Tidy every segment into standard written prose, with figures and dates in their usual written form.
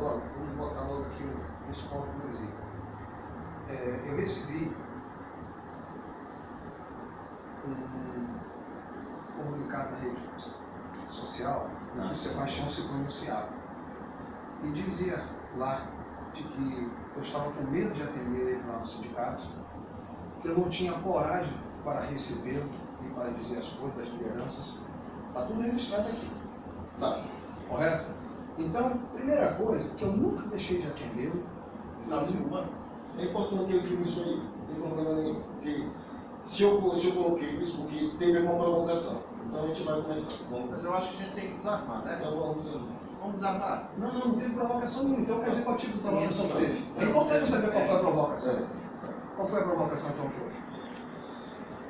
logo, vamos botar logo aqui os pontos do exílio. Eu recebi um comunicado na rede social que o Sebastião se pronunciava e dizia lá de que eu estava com medo de atender ele lá no sindicato, que eu não tinha coragem para recebê-lo e para dizer as coisas das lideranças. Está tudo registrado aqui. Tá? Correto? Então, primeira coisa, que eu nunca deixei de atendê-lo. É importante que ele filme isso aí, não tem problema nenhum. Porque se eu coloquei isso, porque teve uma provocação. Então a gente vai começar. Mas eu acho que a gente tem que desarmar, né? Então vamos desarmar. Não teve provocação nenhuma. Então quer dizer qual tipo de provocação que teve. É importante saber qual foi a provocação. Qual foi a provocação então que houve?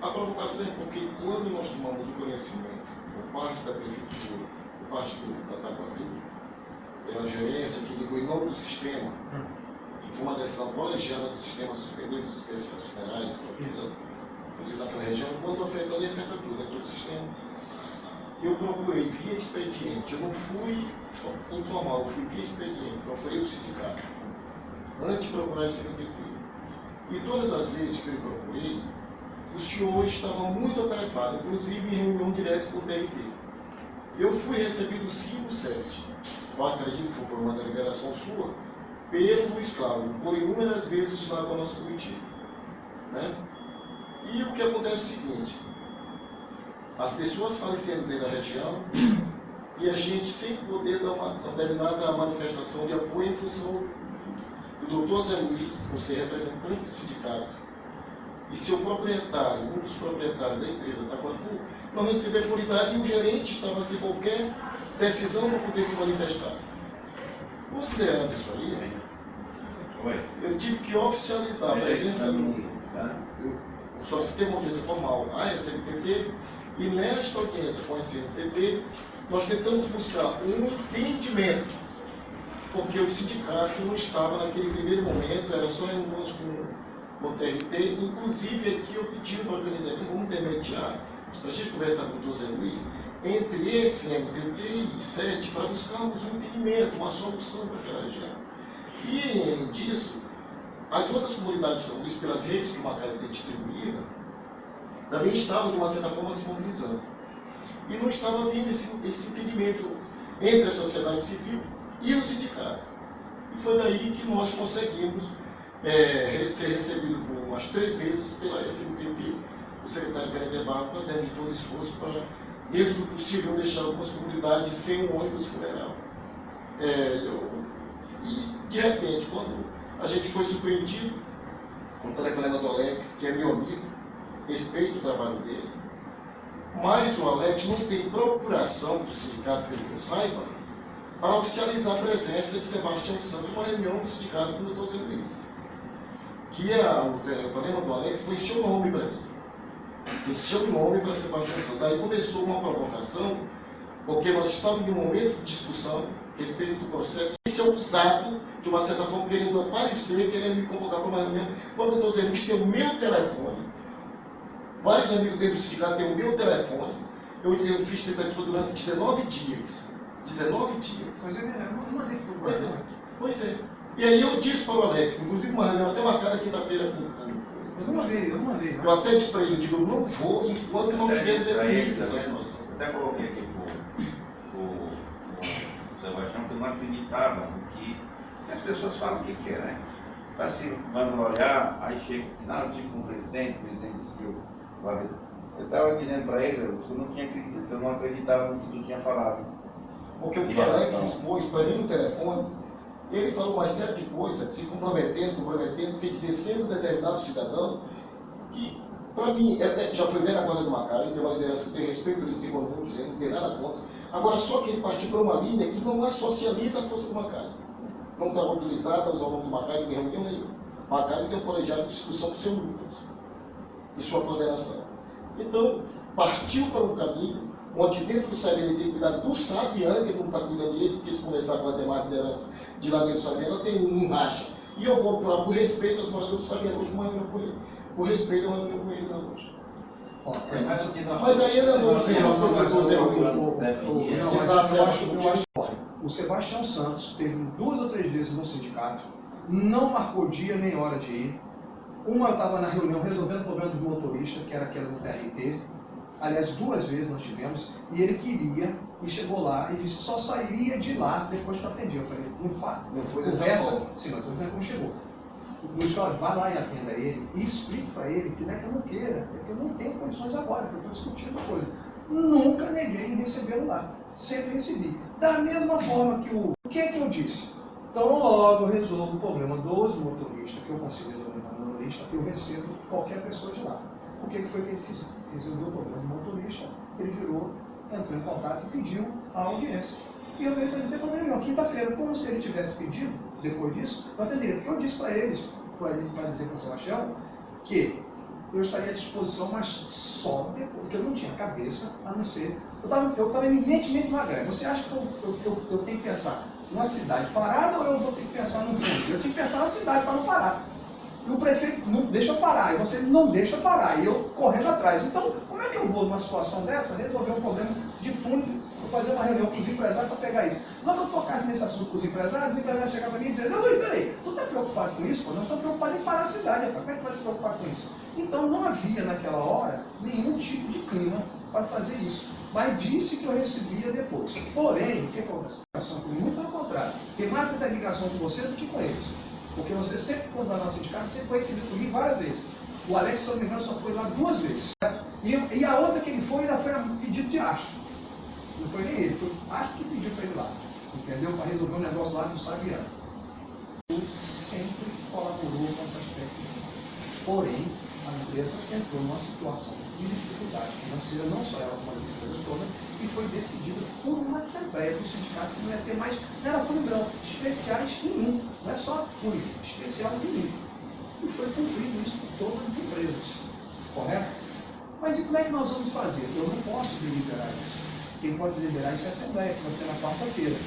A provocação é porque quando nós tomamos o conhecimento por parte da prefeitura, por parte da Taquari, pela gerência que ligou em nome do sistema, foi uma decisão colegiada do sistema suspender os especiais funerais, inclusive naquela região, quando afeta ali, afeta tudo, é todo o sistema. Eu procurei via expediente, eu não fui informal, eu fui via expediente, procurei o sindicato, antes de procurar esse CNPq. E todas as vezes que eu procurei, os senhores estavam muito atarefados, inclusive em reunião direta com o TRT. Eu fui recebido 5/7, eu acredito que foi por uma deliberação sua, pelo Luiz Cláudio, por inúmeras vezes lá com o nosso coletivo. Né? E o que acontece é o seguinte, as pessoas falecendo dentro da região e a gente sem poder dar uma determinada manifestação de apoio em função do doutor Zé Luiz, por ser representante do sindicato, e seu proprietário, um dos proprietários da empresa Taquatu, não recebeu prioridade e o gerente estava sem qualquer decisão para poder se manifestar. Considerando isso aí, eu tive que oficializar a presença do... Eu solicitei uma audiência formal à SMTT e nesta audiência com a SMTT nós tentamos buscar um entendimento, porque o sindicato não estava naquele primeiro momento, era só reuniões com o TRT, inclusive aqui eu pedi para a candidatura como intermediário, para a gente conversar com o doutor Zé Luiz, entre esse MTT e 7, para buscarmos um entendimento, uma solução para aquela região. E, além disso, as outras comunidades de São Luís, pelas redes que o Macaé tem distribuída, também estavam, de uma certa forma, se mobilizando. E não estava vindo esse entendimento entre a sociedade civil e o sindicato. E foi daí que nós conseguimos ser recebidos por umas 3 vezes pela SMTT, o secretário Canedé Barro, fazendo de todo esforço para, dentro do possível, deixar algumas comunidades sem um ônibus funeral. E, de repente, quando a gente foi surpreendido com o telefonema do Alex, que é meu amigo, respeito o trabalho dele, mas o Alex não tem procuração do sindicato, pelo que eu saiba, para oficializar a presença de Sebastião Santos numa reunião do sindicato com o doutor Zé Luiz. Que o telefonema do Alex foi seu nome para mim. Seu nome para Sebastião Santos. Daí começou uma provocação, porque nós estávamos em um momento de discussão a respeito do processo. Isso é usado, de uma certa forma, querendo aparecer, querendo me convocar para uma reunião. Quando o doutor Zé Luiz tem o meu telefone, vários amigos dele do sindicato têm o meu telefone, eu fiz tentativa durante 19 dias. 19 dias. Mas eu não mandei para o programa. Pois é. E aí eu disse para o Alex, inclusive uma reunião até marcada quinta-feira com eu não mandei. Eu até disse para ele, eu digo, eu não vou enquanto não tiver definido essa situação. Até coloquei aqui o Sebastião, que eu não acreditava no que as pessoas falam o que quer, né? Assim, vamos olhar, aí chega no final, tipo com o presidente disse que eu estava dizendo para ele, eu não tinha acreditado, eu não acreditava no que tu tinha falado. Porque o que o Alex expôs para mim no telefone, ele falou uma série de coisas, se comprometendo, quer dizer, sendo determinado cidadão, que, para mim, já foi ver na guarda do Macaé, tem uma liderança que tem respeito, ele tem como não dizer, não tem nada contra. Agora, só que ele partiu para uma linha que não socializa a força do Macaé. Não está mobilizada a usar o nome do Macaé em reunião nenhuma. O Macaé tem um colegiado de discussão com seu Lucas e sua coordenação. Então, partiu para um caminho onde dentro do Sabiá ele tem que cuidar do Sabiá, que ele não está cuidando dele, porque se conversar com a demais liderança de lá dentro do Sabiá, ela tem um racha. E eu vou por respeito aos moradores do Sabiá, hoje uma reunião com ele. Por respeito, uma reunião com ele na hoje. Mas aí ele andou no final, foi o Zé Luiz. o Sebastião Santos teve 2 ou 3 vezes no sindicato, não marcou dia nem hora de ir. Uma eu estava na reunião resolvendo o problema dos motoristas, que era aquela do TRT. Aliás, 2 vezes nós tivemos, e ele queria, e chegou lá e disse só sairia de lá depois que eu atendi. Eu falei, não faz. Não foi dessa Conversa. forma. Sim, mas estou dizendo como chegou. O Luiz Cláudio, vai lá e atenda ele e explique para ele que não é que eu não queira, é que eu não tenho condições agora, que eu estou discutindo uma coisa. Nunca neguei em recebê-lo lá. Sempre recebi. Da mesma forma que o que é que eu disse? Então logo eu resolvo o problema dos motoristas, que eu consigo resolver no motorista, eu recebo qualquer pessoa de lá. O que foi que ele fez? Resolveu o problema do motorista, ele virou, entrou em contato e pediu a audiência. E eu falei, não tem problema nenhum, quinta-feira, como se ele tivesse pedido, depois disso, eu atenderia. Porque eu disse para eles, para dizer para o Sebastião, que eu estaria à disposição, mas só depois, porque eu não tinha cabeça, a não ser... Eu estava eminentemente numa greve. Você acha que eu tenho que pensar numa cidade parada ou eu vou ter que pensar no fundo? Eu tinha que pensar na cidade para não parar. E o prefeito não deixa parar, e você não deixa parar, e eu correndo atrás. Então, como é que eu vou, numa situação dessa, resolver um problema de fundo, fazer uma reunião com os empresários para pegar isso? Quando eu tocasse nesse assunto com os empresários chegavam para mim e diziam, Zé Luiz, peraí, tu está preocupado com isso? Pô? Nós estamos preocupados em parar a cidade, rapaz. Como é que vai se preocupar com isso? Então, não havia naquela hora nenhum tipo de clima para fazer isso. Mas disse que eu recebia depois. Porém, o que acontece? Muito ao contrário. Tem mais muita ligação com você do que com eles. Porque você sempre, quando vai no nosso sindicato, sempre foi recebido por mim várias vezes. O Alex, se eu não me engano, só foi lá 2 vezes. E a outra que ele foi, ainda foi a pedido de Astro. Não foi nem ele, foi Astro que pediu para ele lá. Entendeu? Para resolver um negócio lá do Saviano. Ele sempre colaborou com esse aspecto. Porém, a empresa entrou numa situação de dificuldade financeira, não só ela, como as empresas todas, e foi decidida por uma assembleia do sindicato que não ia ter mais, não era fundão, especiais nenhum, não é só fúnebre, especial nenhum. E foi cumprido isso por todas as empresas, correto? Mas e como é que nós vamos fazer? Eu não posso deliberar isso. Quem pode deliberar isso é a assembleia, que vai ser na quarta-feira.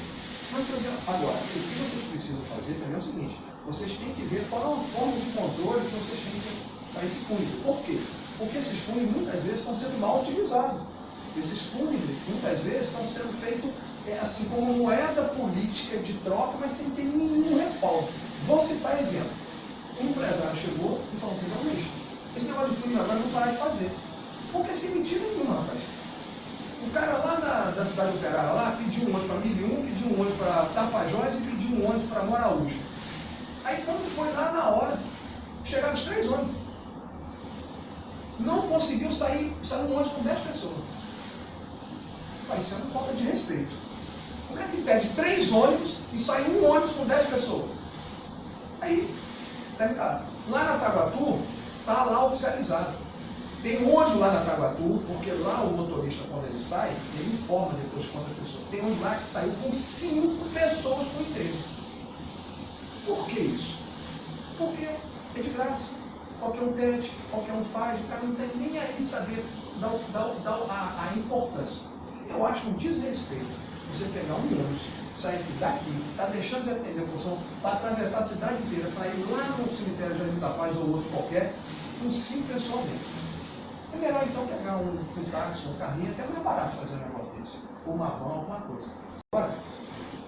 Mas agora, o que vocês precisam fazer também é o seguinte, vocês têm que ver qual é a forma de controle que vocês têm para esse fundo. Por quê? Porque esses fundos muitas vezes estão sendo mal utilizados. Esses fundos muitas vezes estão sendo feitos assim como moeda política de troca, mas sem ter nenhum respaldo. Vou citar exemplo. Um empresário chegou e falou assim, não, Luiz, esse negócio de fundo agora não parar de fazer. Porque sem mentira nenhuma, rapaz. O cara lá da cidade operária lá pediu um ônibus para Milium, pediu um ônibus para Tapajós e pediu um ônibus para Moraújo. Aí quando foi lá na hora, chegaram os 3 ônibus. Não conseguiu sair um ônibus com 10 pessoas. Vai ser uma falta de respeito. Como é que pede 3 ônibus e sai um ônibus com 10 pessoas? Aí, lá na Taguatu, está lá oficializado. Tem um ônibus lá na Taguatu, porque lá o motorista, quando ele sai, ele informa depois quantas pessoas. Tem um lá que saiu com 5 pessoas por inteiro. Por que isso? Porque é de graça. Qualquer um pede, qualquer um faz, o cara não tem nem aí saber a importância. Eu acho um desrespeito você pegar um ônibus, sair daqui, está deixando de atender a função, para atravessar a cidade inteira, para ir lá no cemitério de Jardim da Paz ou outro qualquer, com 5 pessoas dentro. É melhor então pegar um táxi, um carrinho, até mais barato fazer um negócio desse, ou uma van, alguma coisa. Agora,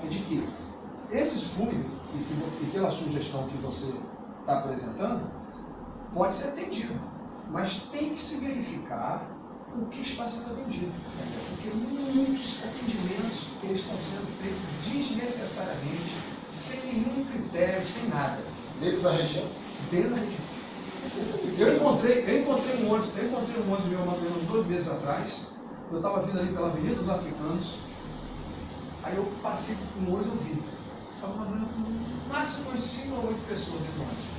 é de que esses fúnebres, e pela sugestão que você está apresentando, pode ser atendido, mas tem que se verificar o que está sendo atendido, porque muitos atendimentos eles estão sendo feitos desnecessariamente, sem nenhum critério, sem nada. Dentro da região? Dentro da região. Eu encontrei um ônibus meu mais ou menos 2 meses atrás, eu estava vindo ali pela Avenida dos Africanos, aí eu passei com o ônibus e eu vi, estava mais ou menos no máximo umas 5 ou 8 pessoas dentro do ônibus.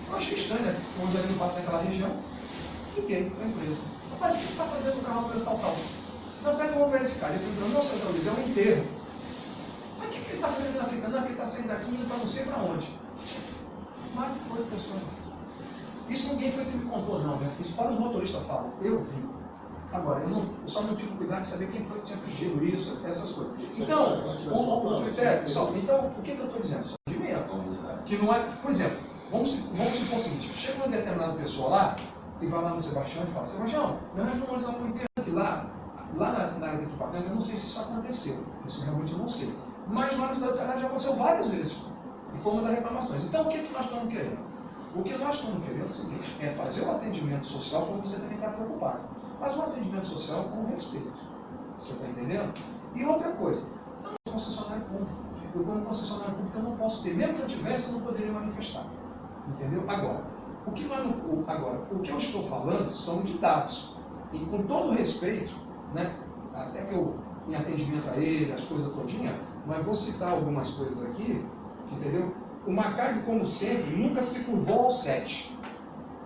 Eu achei estranho, né? Onde ali não passa naquela região, liguei para a empresa. Rapaz, o que está fazendo o carro meu tal? Não, pega, vamos verificar. Ele perguntou, não, Sr. Luiz, é um enterro. Mas o que ele está fazendo na África? Não, porque ele está saindo daqui e para não sei para onde. Mais de 8 pessoas. Isso ninguém foi que me contou, não. Né? Isso fora os motoristas falam. Eu vi. Agora, eu só não tive cuidado de saber quem foi que tinha pedido isso, essas coisas. Então, o critério, pessoal, então, o que eu estou dizendo? Só de meia. Que não é, por exemplo, vamos supor o seguinte, chega uma determinada pessoa lá, e vai lá no Sebastião e fala, Sebastião, meu resto não lá por inteiro. Que lá na área de equipamento, eu não sei se isso aconteceu, isso realmente eu não sei. Mas lá na cidade do Canadá já aconteceu várias vezes. E foi uma das reclamações. Então, o que, que nós estamos querendo? O que nós estamos querendo é o seguinte, é fazer um atendimento social como você tem que estar preocupado. Mas um atendimento social com respeito. Você está entendendo? E outra coisa, eu não sou concessionário público. Eu, como concessionário público, eu não posso ter. Mesmo que eu tivesse, eu não poderia manifestar. Entendeu? Agora, o que eu estou falando são de dados. E com todo respeito, né, até que eu, em atendimento a ele, as coisas todinhas, mas vou citar algumas coisas aqui, entendeu? O MACAG, como sempre, nunca se curvou ao 7.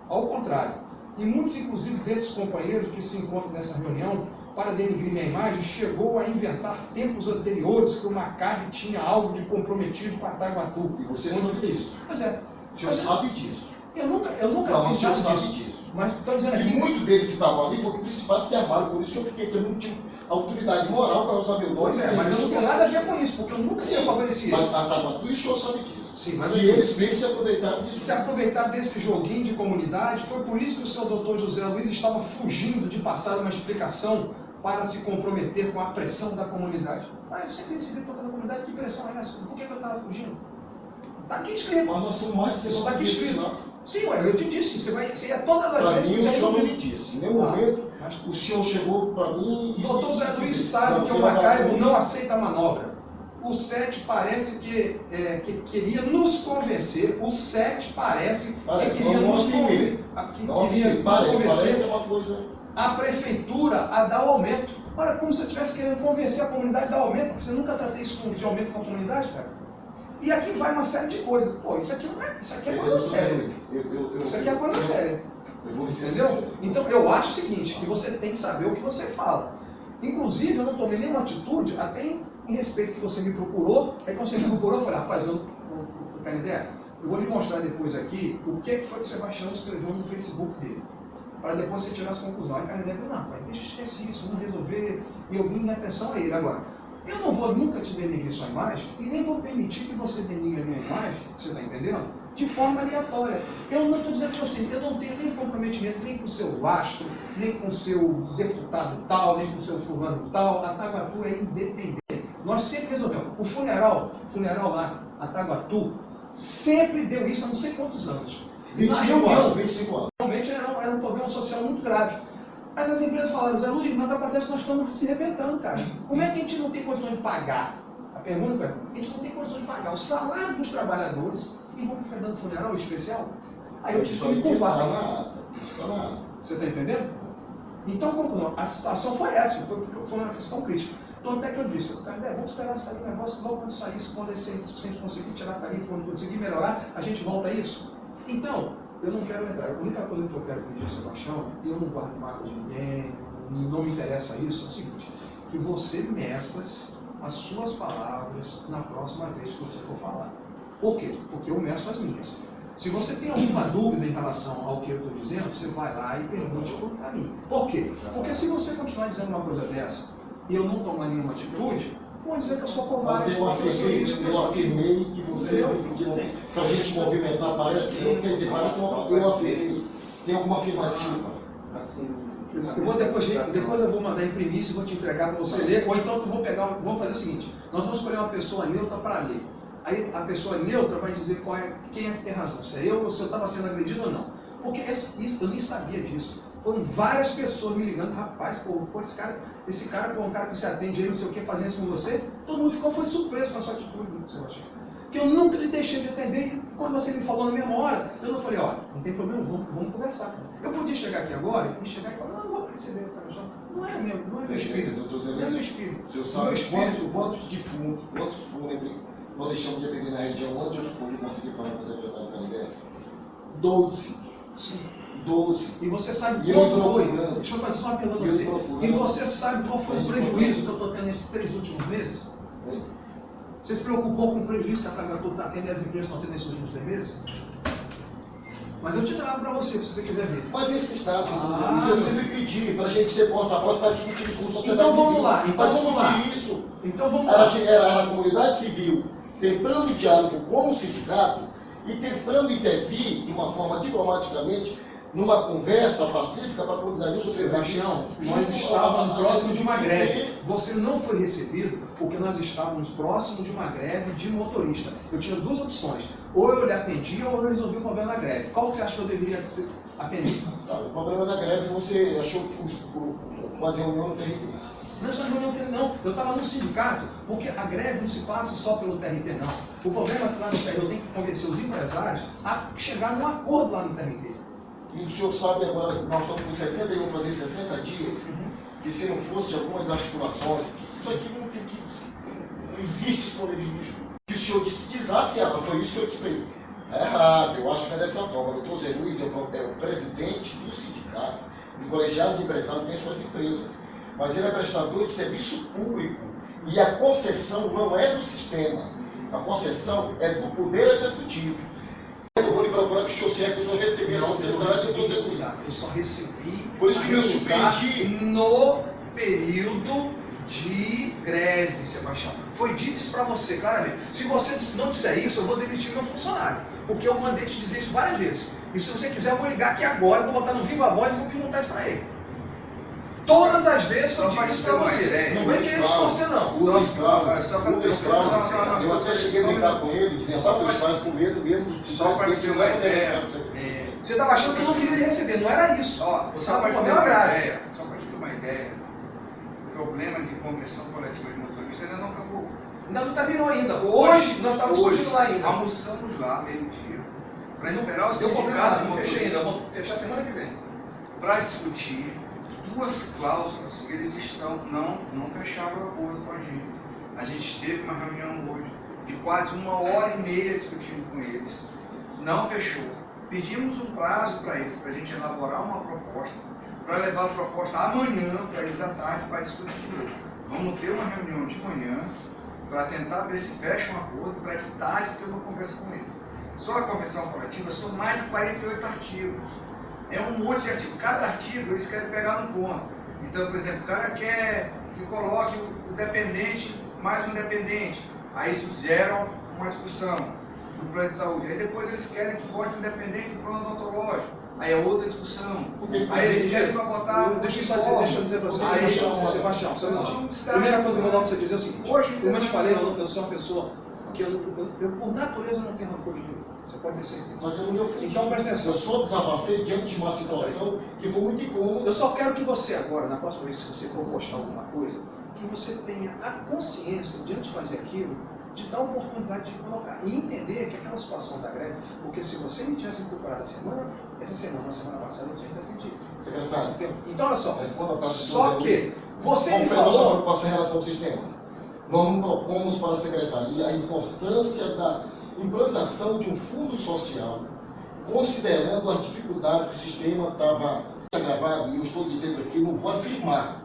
Ao contrário. E muitos, inclusive, desses companheiros que se encontram nessa reunião, para denigrir minha imagem, chegou a inventar tempos anteriores que o MACAG tinha algo de comprometido com a Taguatu. E você sabe disso. Pois é. O senhor sabe disso. Eu nunca Não, fiz o senhor nada sabe disso. disso. Mas estão dizendo E aqui... muitos deles que estavam ali foram principais que armaram, por isso que eu fiquei tendo um tipo autoridade moral para usar meu nome. Pois é, mas eu não tenho nada a ver com isso, porque eu nunca tinha favorecido Mas isso. a Taguatu e o senhor sabe disso. Sim, mas e eles mesmos se aproveitaram disso. se aproveitar desse joguinho de comunidade, foi por isso que o seu doutor José Luiz estava fugindo de passar uma explicação para se comprometer com a pressão da comunidade. Ah, eu sempre recebi toda a comunidade, que pressão é essa? Por que eu estava fugindo? Está aqui escrito. Mas nós somos mais de 60 Está aqui escrito. pessoas. Sim, ué, eu te disse, você ia todas as Para vezes mim, que o você senhor não ouviu. me disse. Em nenhum momento, o senhor chegou para mim e... O doutor Zé Luiz disse, sabe não, que você o vai Macaibo fazer. não aceita a manobra. O 7 parece que queria nos convencer. O 7 parece que queria nos convencer. Parece uma coisa... A prefeitura a dar o aumento. Olha, como se eu estivesse querendo convencer a comunidade a dar aumento. Você nunca tratei isso de aumento com a comunidade, cara? E aqui vai uma série de coisas. Pô, isso aqui não é. Isso aqui é coisa séria. Isso aqui é coisa séria. Entendeu? Então eu acho o seguinte, que você tem que saber o que você fala. Inclusive, eu não tomei nenhuma atitude, até em respeito que você me procurou. Aí quando você me procurou, eu falei, rapaz, eu quero ideia? Eu vou lhe mostrar depois aqui o que foi que o Sebastião escreveu no Facebook dele. Para depois você tirar as conclusões. Aí o Canidé falou, não, pai, deixa eu esquecer isso, vamos resolver. E eu vim em atenção a ele. Agora, eu não vou nunca te denigrir sua imagem e nem vou permitir que você denigre a minha imagem, você está entendendo? De forma aleatória. Eu não estou dizendo assim, eu não tenho nem comprometimento nem com o seu astro, nem com o seu deputado tal, nem com o seu fulano tal. A Taguatu é independente. Nós sempre resolvemos. O funeral lá, a Taguatu, sempre deu isso há não sei quantos anos. 25 anos. Realmente era um problema social muito grave. Mas as empresas falaram, Zé Luiz, mas acontece que nós estamos se arrebentando, cara. Como é que a gente não tem condições de pagar? A pergunta foi, a gente não tem condições de pagar o salário dos trabalhadores e vão ficar dando funeral especial? Aí eu tive que me curvar. Isso está na ata. Você está entendendo? Então, conclusão, a situação foi essa, foi uma questão crítica. Então, até que eu disse, cara, vamos esperar sair o negócio, logo quando sair, se a gente conseguir tirar a tarifa, quando conseguir melhorar, a gente volta a isso. Então, eu não quero entrar. A única coisa que eu quero pedir a Sebastião, e eu não guardo mágoa de ninguém, não me interessa isso, é o seguinte, que você meça as suas palavras na próxima vez que você for falar. Por quê? Porque eu meço as minhas. Se você tem alguma dúvida em relação ao que eu estou dizendo, você vai lá e pergunte para mim. Por quê? Porque se você continuar dizendo uma coisa dessa e eu não tomar nenhuma atitude, vão dizer que eu sou covarde. Mas eu afirmei que você pediu para a gente movimentar, parece que não quer dizer, parece eu afirmei. Tem alguma afirmativa? Assim, Eu vou depois eu vou mandar imprimir e vou te entregar para você ler, ou então vamos fazer o seguinte, nós vamos escolher uma pessoa neutra para ler. Aí a pessoa neutra vai dizer quem é que tem razão, se é eu ou se eu estava sendo agredido ou não. Porque isso, eu nem sabia disso. Foram várias pessoas me ligando, rapaz, esse cara é um cara que se atende aí, não sei o que, fazendo isso com você. Todo mundo foi surpreso com a sua atitude, Sebastião. Que eu nunca lhe deixei de atender, e quando você me falou na mesma hora, eu não falei, olha, não tem problema, vamos conversar. Eu podia chegar aqui agora e chegar e falar, não vou receber essa questão. Não é meu espírito. Não é meu espírito. O senhor sabe quantos fúnebres nós deixamos de atender na região onde eu pude conseguir falar com o secretário Canidé? 12. Sim. 12. E você sabe E quanto eu foi? procurando. Deixa eu fazer só uma pergunta a você. E você sabe qual foi o prejuízo que eu estou tendo nesses 3 últimos meses? Você se preocupou com o prejuízo que a Taguatu está tendo e as empresas estão tendo nesses últimos 3 meses? Mas eu te trago para você, se você quiser ver. Mas esse estado, eu sempre pedi para a gente ser porta-a-porta para discutir isso com a sociedade então vamos civil. lá, então vamos lá. Isso. Então vamos lá. Era a comunidade civil tentando diálogo com o sindicato e tentando intervir de uma forma diplomaticamente numa conversa pacífica para a comunidade Sebastião, nós estávamos próximo de uma greve. Você não foi recebido porque nós estávamos próximo de uma greve de motorista. Eu tinha duas opções. Ou eu lhe atendia ou eu resolvia o problema da greve. Qual você acha que eu deveria atender? O problema da greve, você achou que fazer reunião no TRT? Não está reunião não. Eu estava no sindicato, porque a greve não se passa só pelo TRT, não. O problema é que lá no TRT eu tenho que convencer os empresários a chegar num acordo lá no TRT. E o senhor sabe agora que nós estamos com 60 e vamos fazer 60 dias, que se não fosse algumas articulações, isso aqui não existe esse poder jurídico. Que o senhor disse desafiava, foi isso que eu disse. É errado, eu acho que é dessa forma. O doutor Zé Luiz é o presidente do sindicato, do colegiado de empresários, tem suas empresas. Mas ele é prestador de serviço público. E a concessão não é do sistema. A concessão é do Poder Executivo. Eu vou lhe procurar que o senhor seja que eu recebi a sociedade do Zé Luiz. Eu só recebi. Por isso que eu surpreendi. No período de greve, Sebastião. Foi dito isso para você, claramente. Se você não disser isso, eu vou demitir meu funcionário. Porque eu mandei te dizer isso várias vezes. E se você quiser, eu vou ligar aqui agora, vou botar no Viva Voz e vou perguntar isso para ele. Todas as vezes foi dito isso para você. Não vem querer distorcer, não. O escravo, eu até cheguei a brincar com ele, dizendo só que os pais com medo mesmo dos Só para ter uma ideia. Você estava achando que eu não queria lhe receber, não era isso. Você Só para estava com ter problema uma grave. ideia, só para ter uma ideia, o problema de convenção coletiva de motorista ainda não acabou. Ainda não terminou ainda. Hoje, nós estávamos discutindo lá ainda. Almoçamos lá, meio-dia, para esperar o Deu problema, sindicato não fechei ainda. motorista Vou fechar semana que vem. para discutir duas cláusulas que eles não fecharam o acordo com a gente. A gente teve uma reunião hoje de quase 1h30 discutindo com eles. Não fechou. Pedimos um prazo para eles, para a gente elaborar uma proposta, para levar a proposta amanhã para eles à tarde para discutir de novo. Vamos ter uma reunião de manhã para tentar ver se fecha um acordo, para de tarde ter uma conversa com eles. Só a convenção coletiva são mais de 48 artigos. É um monte de artigo. Cada artigo eles querem pegar no ponto. Então, por exemplo, o cara quer que coloque o dependente mais um dependente. Aí isso gera uma discussão no plano de saúde. Aí depois eles querem que bote um dependente no plano odontológico. Aí é outra discussão. Aí eles querem para botar. Deixa eu dizer para você, Sebastião, só um minutinho. Primeira coisa que eu vou dar para você dizer é o seguinte: como eu te falei, eu sou uma pessoa que eu por natureza não tenho rancor de ninguém. Você pode ter certeza. Mas eu não me ofendi. Então presta atenção. Eu só desabafei diante de uma situação que foi muito incômoda. Eu só quero que você agora, na próxima vez que você for postar alguma coisa, que você tenha a consciência, diante de fazer aquilo, de dar a oportunidade de colocar e entender que aquela situação da greve, porque se você me tivesse incorporado essa semana passada, eu tinha atendido. Secretário, então olha só, responda a parte só que você me qual foi a nossa falou... preocupação em relação ao sistema? Nós não propomos para a Secretaria a importância da implantação de um fundo social, considerando a dificuldade que o sistema estava agravado, e eu estou dizendo aqui, não vou afirmar,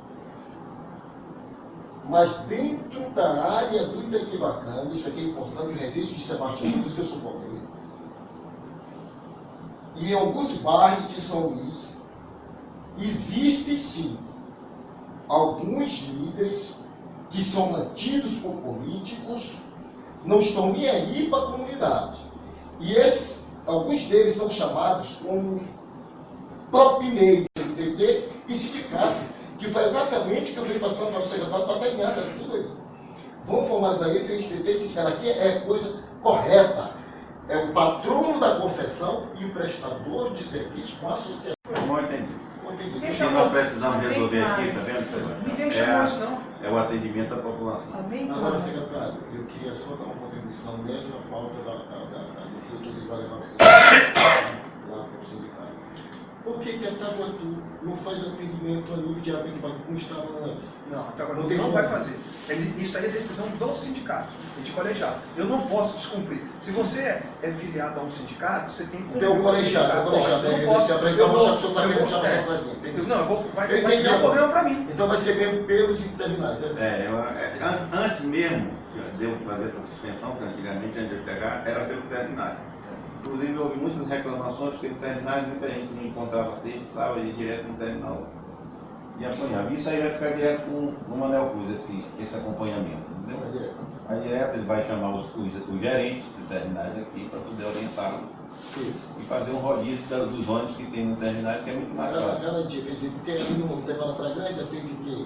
mas dentro da área do Itaquibacana, isso aqui é importante, o registro de Sebastião, por isso que eu sou palmeiro, e em alguns bairros de São Luís, existem sim alguns líderes que são mantidos por políticos, não estão nem aí para a comunidade. E alguns deles são chamados como propineiros do TT e sindicato, que foi exatamente o que eu fui passando para o secretário para estar em ata, tudo aí. Vamos formalizar aí que esse cara aqui é a coisa correta. É o patrono da concessão e o prestador de serviço com a associação. Não entendi. Ninguém O que chamou. nós precisamos resolver aqui, tá vendo, Sebastião? Ninguém chamou isso, não. É o atendimento à população. Agora, secretário, eu queria só dar uma contribuição nessa pauta do que o doutor vai levar lá para o sindicato. Por que a Taguatu não faz o atendimento a nível de Apiquibacana como estava antes? Não, até agora não vai fazer. Isso aí é decisão do sindicato, de colegiado. Eu não posso descumprir. Se você é filiado a um sindicato, você tem que cumprir. Então, o colegiado, Eu não posso. você aprendeu a achar que o senhor está querendo puxar para essa linha. Vai criar um problema para mim. Então vai ser mesmo pelos interminais. Antes mesmo de eu fazer essa suspensão, que antigamente, antes de eu pegar, era pelo terminal. Inclusive, houve muitas reclamações que no terminal muita gente não encontrava sede, precisava ir direto no terminal e apanhava. Isso aí vai ficar direto no Manel Cruz, esse acompanhamento. entendeu? Vai direto, ele vai chamar os gerentes dos terminais aqui para poder orientá-lo e fazer um rodízio dos ônibus que tem nos terminais, que é muito mais fácil. Cada dia, quer dizer, porque ali no Terminal Praia Grande já teve o quê?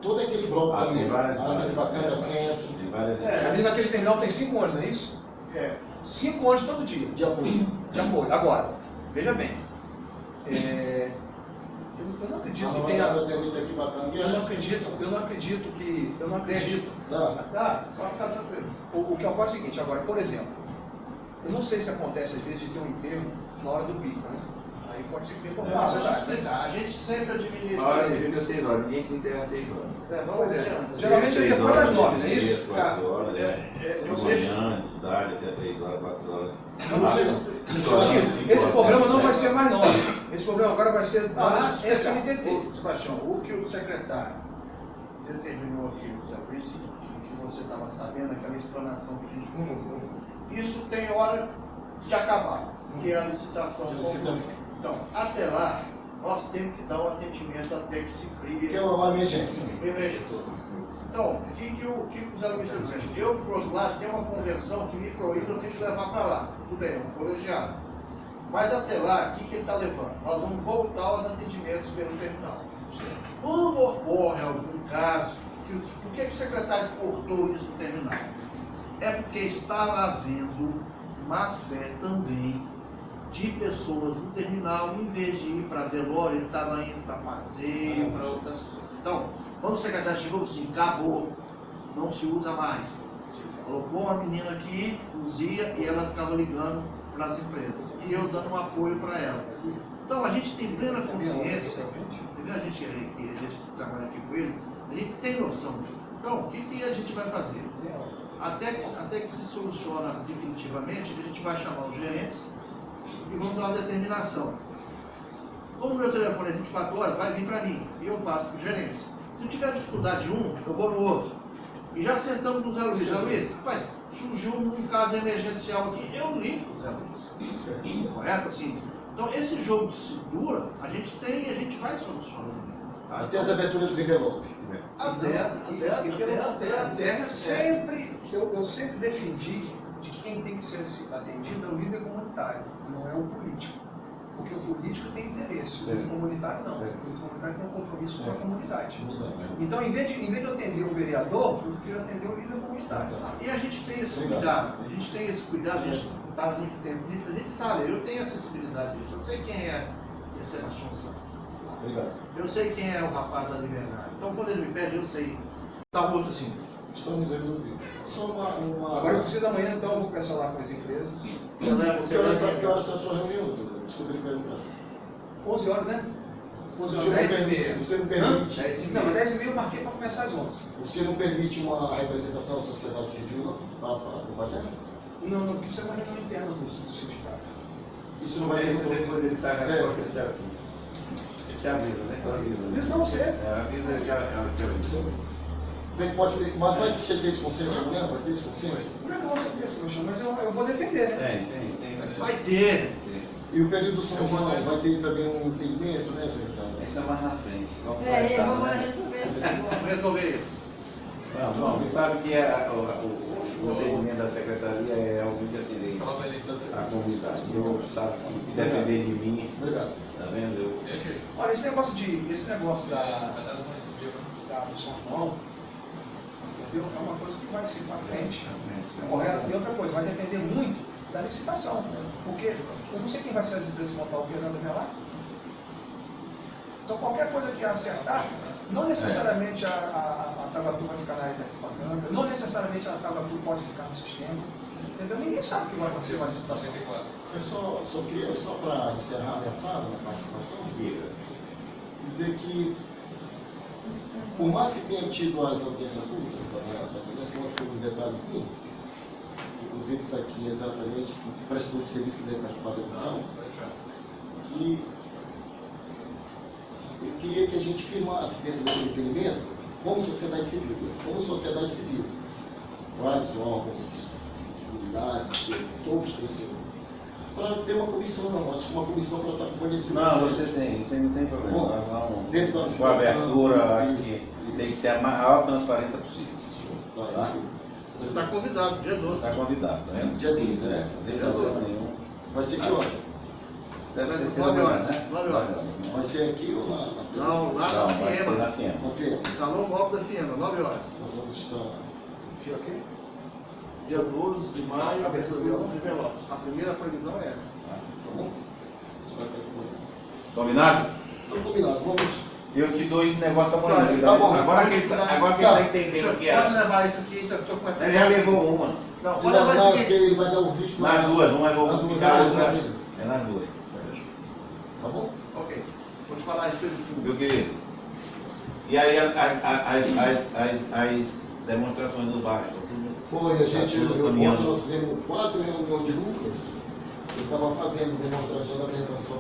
Todo aquele bloco ali, tem várias ali bacana, centro, tem várias Ali naquele terminal tem 5 ônibus, não é isso? 5 ônibus todo dia. de apoio. De apoio. Agora, veja bem. Eu não acredito que tenha. Aqui bacana. Eu não acredito. Tá, pode ficar tranquilo. O que ocorre é o seguinte, agora, por exemplo, eu não sei se acontece às vezes de ter um enterro na hora do pico, né? Aí pode ser que tenha problema. Deixa eu explicar. A gente sempre Na hora administra de isso. fica 6 horas, ninguém se enterra às 6 horas. Vamos ver. Geralmente é depois das 9, não é isso? 3, 4 horas, Eu de sei. manhã, de tarde, até 3 horas, 4 horas. Esse problema não vai ser mais nosso. Esse problema agora vai ser da Mas, SMTT. Sebastião, o que o secretário determinou aqui, Zé Luiz, que você estava sabendo, aquela explanação que a gente fez, isso tem hora de acabar, que é a licitação. Então, até lá, nós temos que dar um atendimento até que se crie. Que é uma emergência. Então, o que o Zé Luiz está dizendo? Eu, por outro lado, tenho uma conversão que micro-índio eu tenho que levar para lá. Tudo bem, é um colegiado. Mas até lá, o que ele está levando? Nós vamos voltar aos atendimentos pelo terminal. Quando ocorre algum caso, por que o secretário cortou isso no terminal? É porque estava havendo má fé também de pessoas no terminal, em vez de ir para velório, ele estava indo para passeio, para outras coisas. Então, quando o secretário chegou assim, acabou, não se usa mais. Colocou uma menina aqui, usia, e ela ficava ligando para as empresas. E eu dando um apoio para ela. Então, a gente tem plena consciência, a gente trabalha aqui com ele, a gente tem noção disso. Então, o que a gente vai fazer? Até que se soluciona definitivamente, a gente vai chamar os gerentes e vamos dar uma determinação. Como o meu telefone é 24 horas, vai vir para mim e eu passo para os gerentes. Se tiver dificuldade de um, eu vou no outro. E já sentamos no Zé Luiz. Zé Luiz, rapaz, surgiu um caso emergencial aqui, eu ligo o Zé Luiz. Correto? Assim. Então, esse jogo de cintura, a gente vai solucionando. Até as aberturas dos envelopes. Eu sempre defendi de que quem tem que ser atendido é o líder comunitário, não é o político. Porque o político tem interesse, o líder comunitário não. O líder comunitário tem um compromisso com a comunidade. Então, em vez de eu atender o vereador, eu prefiro atender o líder comunitário. E a gente tem esse cuidado, a gente está há muito tempo nisso, a gente sabe, eu tenho a sensibilidade disso, eu sei quem é Sebastião Santos. Obrigado. Eu sei quem é o rapaz da liberdade. Então, quando ele me pede, eu sei. Tá outro assim. Estamos resolvidos. Só uma... Agora eu preciso amanhã, então, eu vou conversar lá com as empresas. Você leva, Que horas é a sua reunião, doutor? Desculpa ele perguntar. 11 horas, né? 11 O horas. senhor 10h30. Você não permite... 10h30. Não, 10h30 eu marquei para começar às 11. O senhor não permite uma representação da sociedade civil, não? Para acompanhar? Não, porque isso é uma reunião interna do sindicato. Isso não vai ter... Depois ele sai a resposta, ele te avisa, né? Diz pra você. Avisa, ele já avisa. Então, pode... Mas vai ter esse consenso amanhã? Vai ter esse consenso? Como é que eu vou saber, Sebastião? Mas eu vou defender, né? Tem. Vai ter. E o período do São João vai ter também um entendimento, né, secretário? Isso é mais na frente. Vamos resolver isso. Vamos resolver isso. Não, sabe que o atendimento da secretaria é alguém de atender a comunidade. Eu sabe que depender de mim, Obrigado. tá vendo? Olha, esse negócio do São João, entendeu? É uma coisa que vai ser para frente, correto? E outra coisa, vai depender muito da licitação, porque eu não sei quem vai ser as empresas que vão estar operando até lá. Então qualquer coisa que acertar, não necessariamente a Taguatu vai ficar na área da arquibancada, não necessariamente a Taguatu pode ficar no sistema, entendeu? Ninguém sabe o que vai acontecer com a licitação. Eu só queria, só para encerrar minha fala, minha participação, dizer que, por mais que tenha tido as audiências públicas, as audiências públicas foi um detalhezinho, inclusive está aqui exatamente o prestador de serviço que deve participar da reunião, que eu queria que a gente firmasse dentro desse requerimento como sociedade civil. Vários órgãos de unidades, todos têm seu. Para ter uma comissão, acho que uma comissão para estar acompanhando esse Não, você tem, você não tem problema. Bom, dentro da com a abertura, acho que E tem que ser a maior transparência possível. Tá? Você está convidado, dia 12. Está convidado, tá vendo? Dia 12, né? Não tem problema nenhum. Vai ser que hora? Deve ser 9 horas, né? 9 horas. Vai ser aqui ou lá? Não, lá Não, na vai ser FIEMA. na FIEMA. Confia. Salão Móvel da FIEMA, 9 horas. Nós vamos estar. Dia aqui? Dia 12 de maio, abertura de envelopes. A primeira previsão é essa. Tá bom? Isso vai ter que- Combinado? Então, combinado. Vamos. Eu te dou esse negócio amanhã. Tá bom. Agora que ele está entendendo o que Pode é. levar isso aqui, já estou começando. Ele já levou uma. Não, pode Não, levar isso porque aqui. ele vai dar o visto Nas duas, uma é Nas vou duas, ficar é outra. nas duas. É nas duas. Tá bom? Ok. Vou te falar isso tudo. Meu querido. E aí as demonstrações do bairro? Foi, a gente, Tá tudo ontem caminhando. nós fizemos 4 reuniões de núcleos. Eu estava fazendo demonstração da apresentação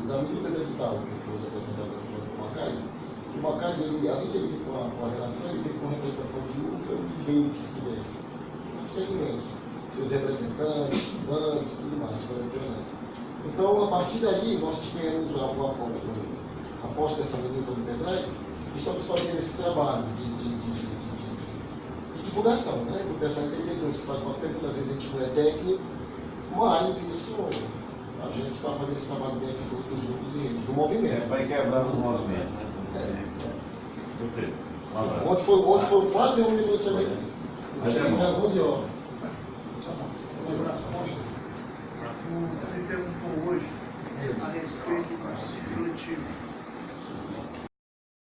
da minuta capital, que foi apresentada pelo Macai. O Macai, além dele vir com a relação, ele veio com a representação de núcleo e redes diversas. São segmentos, seus representantes, estudantes, tudo mais, Então, a partir daí, nós tivemos após dessa minuta do Pendrive, estamos fazendo esse trabalho de divulgação, né? O pessoal entendedor, isso faz bastante, muitas vezes a gente não é técnico, mas isso, a gente está fazendo esse trabalho dentro dos grupos e do movimento. Vai quebrando o movimento, né? Meu querido, um abraço. Ontem foram 4 reuniões sobre aqui. Mas é Cheguei bom. às 11 horas. Um abraço. Você me perguntou hoje a respeito do sítio coletivo.